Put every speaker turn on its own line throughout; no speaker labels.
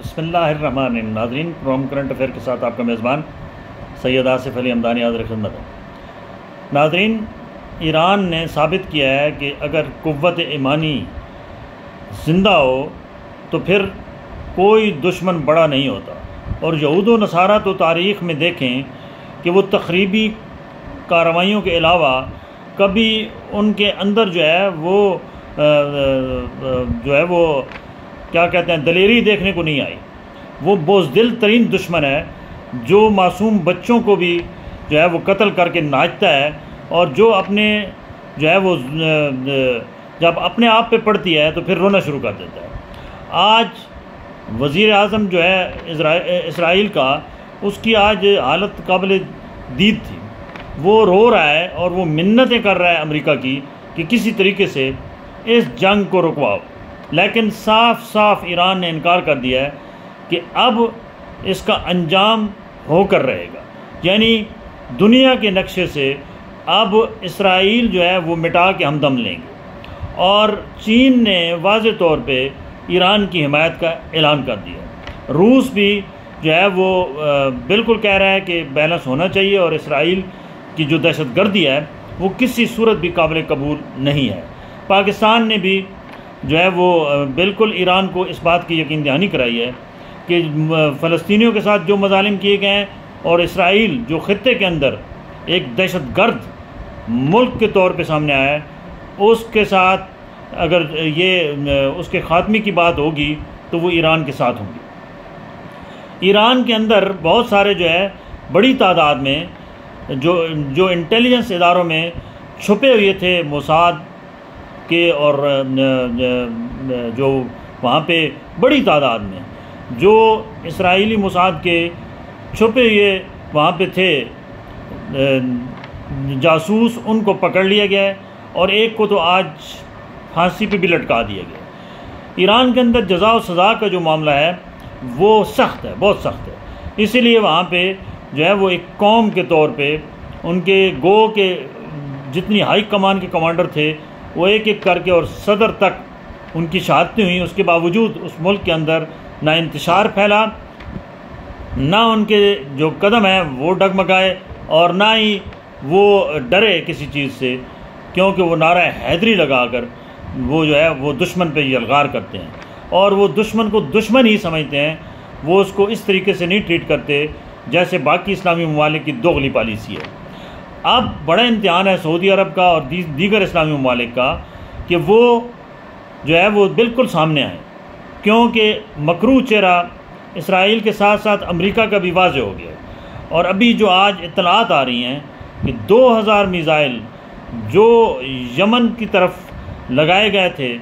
بسم اللہ الرحمن الرحیم. ناظرین، پروگرام کرنٹ افیئر کے ساتھ آپ کا میزبان سید آصف علی حمدانی حاضر خدمت ہے. ناظرین، ایران نے ثابت کیا ہے کہ اگر قوت ایمانی زندہ ہو تو پھر کوئی دشمن بڑا نہیں ہوتا. اور یہود و نصارہ تو تاریخ میں دیکھیں کہ وہ تخریبی کارروائیوں کے علاوہ کبھی ان کے اندر جو ہے وہ کیا کہتے ہیں دلیری دیکھنے کو نہیں آئی. وہ بزدل ترین دشمن ہے جو معصوم بچوں کو بھی جو ہے وہ قتل کر کے ناچتا ہے، اور جو اپنے جو ہے وہ جب اپنے آپ پہ پڑتی ہے تو پھر رونا شروع کر دیتا ہے. آج وزیر اعظم جو ہے اسرائیل کا، اس کی آج حالت قابل دید تھی. وہ رو رہا ہے اور وہ منتیں کر رہا ہے امریکہ کی کہ کسی طریقے سے اس جنگ کو رکواؤ. لیکن صاف صاف ایران نے انکار کر دیا ہے کہ اب اس کا انجام ہو کر رہے گا. یعنی دنیا کے نقشے سے اب اسرائیل جو ہے وہ مٹا کے ہم دم لیں گے. اور چین نے واضح طور پہ ایران کی حمایت کا اعلان کر دیا. روس بھی جو ہے وہ بالکل کہہ رہا ہے کہ بیلنس ہونا چاہیے، اور اسرائیل کی جو دہشت گردی ہے وہ کسی صورت بھی قابل قبول نہیں ہے. پاکستان نے بھی جو ہے وہ بالکل ایران کو اس بات کی یقین دہانی کرائی ہے کہ فلسطینیوں کے ساتھ جو مظالم کیے گئے ہیں، اور اسرائیل جو خطے کے اندر ایک دہشت گرد ملک کے طور پہ سامنے آیا ہے، اس کے ساتھ اگر یہ اس کے خاتمے کی بات ہوگی تو وہ ایران کے ساتھ ہوگی. ایران کے اندر بہت سارے جو ہے بڑی تعداد میں جو انٹیلیجنس اداروں میں چھپے ہوئے تھے موساد کے، اور جو وہاں پہ بڑی تعداد میں جو اسرائیلی موساد کے چھپے ہوئے وہاں پہ تھے جاسوس، ان کو پکڑ لیا گیا ہے، اور ایک کو تو آج پھانسی پہ بھی لٹکا دیا گیا. ایران کے اندر جزا و سزا کا جو معاملہ ہے وہ سخت ہے، بہت سخت ہے. اسی لیے وہاں پہ جو ہے وہ ایک قوم کے طور پہ ان کے گو کے جتنی ہائی کمان کے کمانڈر تھے وہ ایک ایک کر کے اور صدر تک ان کی شہادتیں ہوئیں. اس کے باوجود اس ملک کے اندر نہ انتشار پھیلا، نہ ان کے جو قدم ہیں وہ ڈگمگائے، اور نہ ہی وہ ڈرے کسی چیز سے، کیونکہ وہ نعرہ حیدری لگا کر وہ جو ہے وہ دشمن پہ یلغار کرتے ہیں، اور وہ دشمن کو دشمن ہی سمجھتے ہیں. وہ اس کو اس طریقے سے نہیں ٹریٹ کرتے جیسے باقی اسلامی ممالک کی دوغلی پالیسی ہے. اب بڑا امتحان ہے سعودی عرب کا اور دیگر اسلامی ممالک کا کہ وہ جو ہے وہ بالکل سامنے آئیں، کیونکہ مکروہ چہرہ اسرائیل کے ساتھ ساتھ امریکہ کا بھی واضح ہو گیا. اور ابھی جو آج اطلاعات آ رہی ہیں کہ 2000 میزائل جو یمن کی طرف لگائے گئے تھے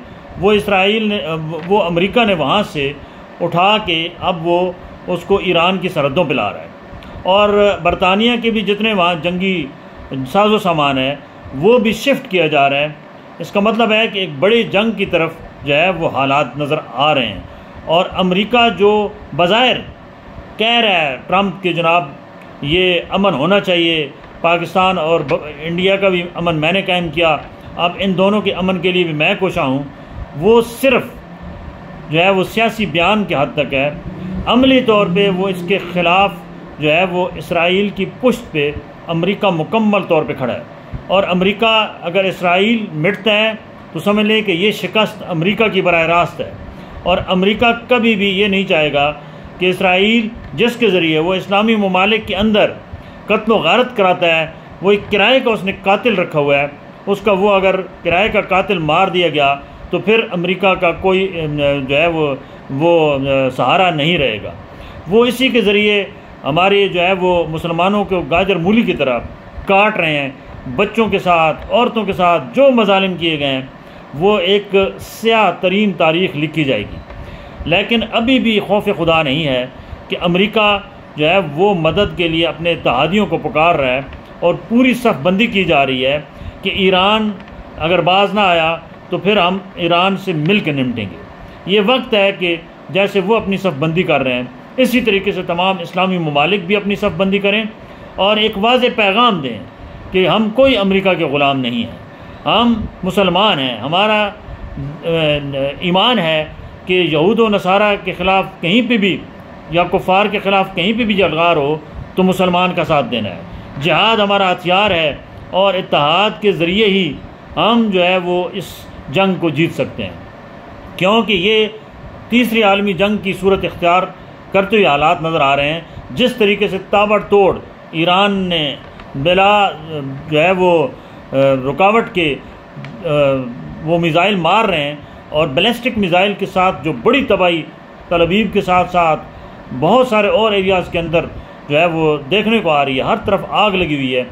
وہ امریکہ نے وہاں سے اٹھا کے اب وہ اس کو ایران کی سرحدوں پہ لا رہا ہے. اور برطانیہ کے بھی جتنے وہاں جنگی ساز و سامان ہے وہ بھی شفٹ کیا جا رہا ہے. اس کا مطلب ہے کہ ایک بڑی جنگ کی طرف جو ہے وہ حالات نظر آ رہے ہیں. اور امریکہ جو بظاہر کہہ رہا ہے ٹرمپ کہ جناب یہ امن ہونا چاہیے، پاکستان اور انڈیا کا بھی امن میں نے قائم کیا، اب ان دونوں کے امن کے لیے بھی میں کوشاں ہوں، وہ صرف جو ہے وہ سیاسی بیان کے حد تک ہے. عملی طور پہ وہ اس کے خلاف جو ہے وہ اسرائیل کی پشت پہ امریکہ مکمل طور پہ کھڑا ہے. اور امریکہ اگر اسرائیل مٹتا ہے تو سمجھ لیں کہ یہ شکست امریکہ کی براہ راست ہے. اور امریکہ کبھی بھی یہ نہیں چاہے گا کہ اسرائیل جس کے ذریعے وہ اسلامی ممالک کے اندر قتل و غارت کراتا ہے، وہ ایک کرائے کا اس نے قاتل رکھا ہوا ہے، اس کا وہ اگر کرائے کا قاتل مار دیا گیا تو پھر امریکہ کا کوئی جو ہے وہ سہارا نہیں رہے گا. وہ اسی کے ذریعے ہمارے جو ہے وہ مسلمانوں کو گاجر مولی کی طرح کاٹ رہے ہیں. بچوں کے ساتھ، عورتوں کے ساتھ جو مظالم کیے گئے ہیں وہ ایک سیاہ ترین تاریخ لکھی جائے گی. لیکن ابھی بھی خوف خدا نہیں ہے کہ امریکہ جو ہے وہ مدد کے لیے اپنے اتحادیوں کو پکار رہا ہے، اور پوری صف بندی کی جا رہی ہے کہ ایران اگر باز نہ آیا تو پھر ہم ایران سے مل کے نمٹیں گے. یہ وقت ہے کہ جیسے وہ اپنی صف بندی کر رہے ہیں اسی طریقے سے تمام اسلامی ممالک بھی اپنی صف بندی کریں، اور ایک واضح پیغام دیں کہ ہم کوئی امریکہ کے غلام نہیں ہیں، ہم مسلمان ہیں. ہمارا ایمان ہے کہ یہود و نصارہ کے خلاف کہیں پہ بھی یا کفار کے خلاف کہیں پہ بھی جلغار ہو تو مسلمان کا ساتھ دینا ہے۔ جہاد ہمارا ہتھیار ہے اور اتحاد کے ذریعے ہی ہم جو ہے وہ اس جنگ کو جیت سکتے ہیں، کیونکہ یہ تیسری عالمی جنگ کی صورت اختیار کرتے ہوئے حالات نظر آ رہے ہیں۔ جس طریقے سے تابڑ توڑ ایران نے بلا جو ہے وہ رکاوٹ کے وہ میزائل مار رہے ہیں، اور بیلسٹک میزائل کے ساتھ جو بڑی تباہی تل ابیب کے ساتھ ساتھ بہت سارے اور ایریاز کے اندر جو ہے وہ دیکھنے کو آ رہی ہے، ہر طرف آگ لگی ہوئی ہے،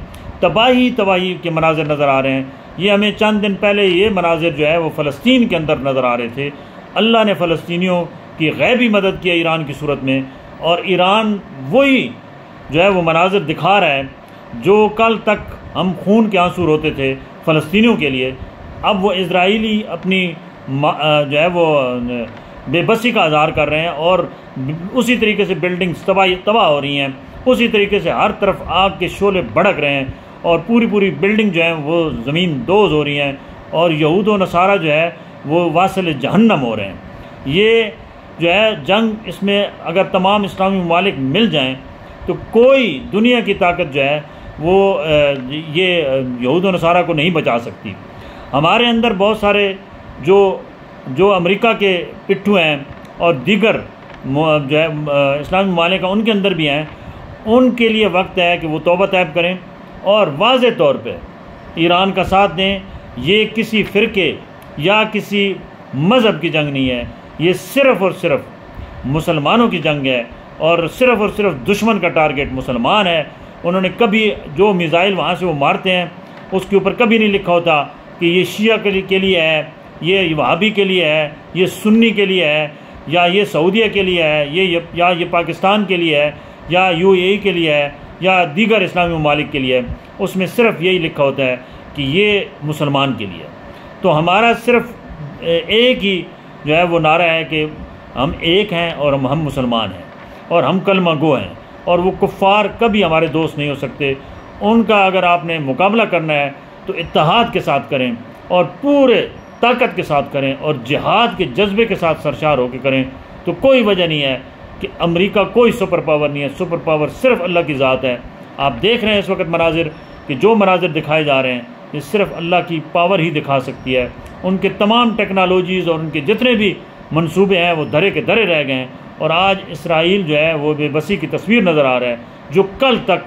تباہی کے مناظر نظر آ رہے ہیں۔ یہ ہمیں چند دن پہلے یہ مناظر جو ہے وہ فلسطین کے اندر نظر آ رہے تھے۔ اللہ نے فلسطینیوں کی غیبی مدد کی ایران کی صورت میں، اور ایران وہی جو ہے وہ مناظر دکھا رہا ہے جو کل تک ہم خون کے آنسو روتے تھے فلسطینیوں کے لیے، اب وہ اسرائیلی اپنی جو ہے وہ بے بسی کا اظہار کر رہے ہیں، اور اسی طریقے سے بلڈنگز تباہ ہو رہی ہیں، اسی طریقے سے ہر طرف آگ کے شعلے بھڑک رہے ہیں، اور پوری بلڈنگ جو ہیں وہ زمین دوز ہو رہی ہیں، اور یہود و نصارہ جو ہے وہ واصل جہنم ہو رہے ہیں۔ یہ جو ہے جنگ، اس میں اگر تمام اسلامی ممالک مل جائیں تو کوئی دنیا کی طاقت جو ہے وہ یہ یہود و نصارہ کو نہیں بچا سکتی۔ ہمارے اندر بہت سارے جو امریکہ کے پٹھو ہیں اور دیگر جو ہے اسلامی ممالک ہیں، ان کے اندر بھی ہیں، ان کے لیے وقت ہے کہ وہ توبہ طیب کریں اور واضح طور پہ ایران کا ساتھ دیں۔ یہ کسی فرقے یا کسی مذہب کی جنگ نہیں ہے، یہ صرف اور صرف مسلمانوں کی جنگ ہے، اور صرف دشمن کا ٹارگٹ مسلمان ہے۔ انہوں نے کبھی جو میزائل وہاں سے وہ مارتے ہیں اس کے اوپر کبھی نہیں لکھا ہوتا کہ یہ شیعہ کے لیے ہے، یہ وہابی کے لیے ہے، یہ سنی کے لیے ہے، یا یہ سعودیہ کے لیے ہے، یہ پاکستان کے لیے ہے، یا UAE کے لیے ہے، یا دیگر اسلامی ممالک کے لیے ہے۔ اس میں صرف یہی لکھا ہوتا ہے کہ یہ مسلمان کے لیے۔ تو ہمارا صرف ایک ہی جو ہے وہ نعرہ ہے کہ ہم ایک ہیں اور ہم مسلمان ہیں اور ہم کلمہ گو ہیں، اور وہ کفار کبھی ہمارے دوست نہیں ہو سکتے۔ ان کا اگر آپ نے مقابلہ کرنا ہے تو اتحاد کے ساتھ کریں اور پورے طاقت کے ساتھ کریں اور جہاد کے جذبے کے ساتھ سرشار ہو کے کریں۔ تو کوئی وجہ نہیں ہے کہ امریکہ کوئی سپر پاور نہیں ہے، سپر پاور صرف اللہ کی ذات ہے۔ آپ دیکھ رہے ہیں اس وقت مناظر کہ جو مناظر دکھائے جا رہے ہیں یہ صرف اللہ کی پاور ہی دکھا سکتی ہے۔ ان کے تمام ٹیکنالوجیز اور ان کے جتنے بھی منصوبے ہیں وہ دھرے کے دھرے رہ گئے ہیں، اور آج اسرائیل جو ہے وہ بے بسی کی تصویر نظر آ رہا ہے، جو کل تک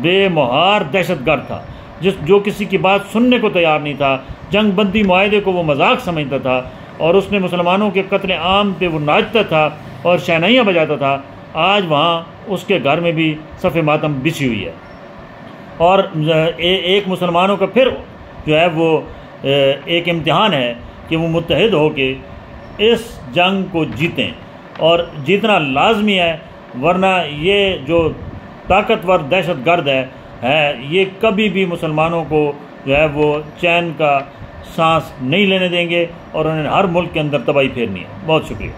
بے مہار دہشت گرد تھا، جو کسی کی بات سننے کو تیار نہیں تھا، جنگ بندی معاہدے کو وہ مذاق سمجھتا تھا، اور اس نے مسلمانوں کے قتل عام پہ وہ ناچتا تھا اور شہنائیاں بجاتا تھا۔ آج وہاں اس کے گھر میں بھی صف ماتم بچھی ہوئی ہے، اور ایک مسلمانوں کا پھر جو ہے وہ ایک امتحان ہے کہ وہ متحد ہو کے اس جنگ کو جیتیں، اور جیتنا لازمی ہے، ورنہ یہ جو طاقتور دہشت گرد ہے یہ کبھی بھی مسلمانوں کو جو ہے وہ چین کا سانس نہیں لینے دیں گے، اور انہیں ہر ملک کے اندر تباہی پھیرنی ہے۔ بہت شکریہ۔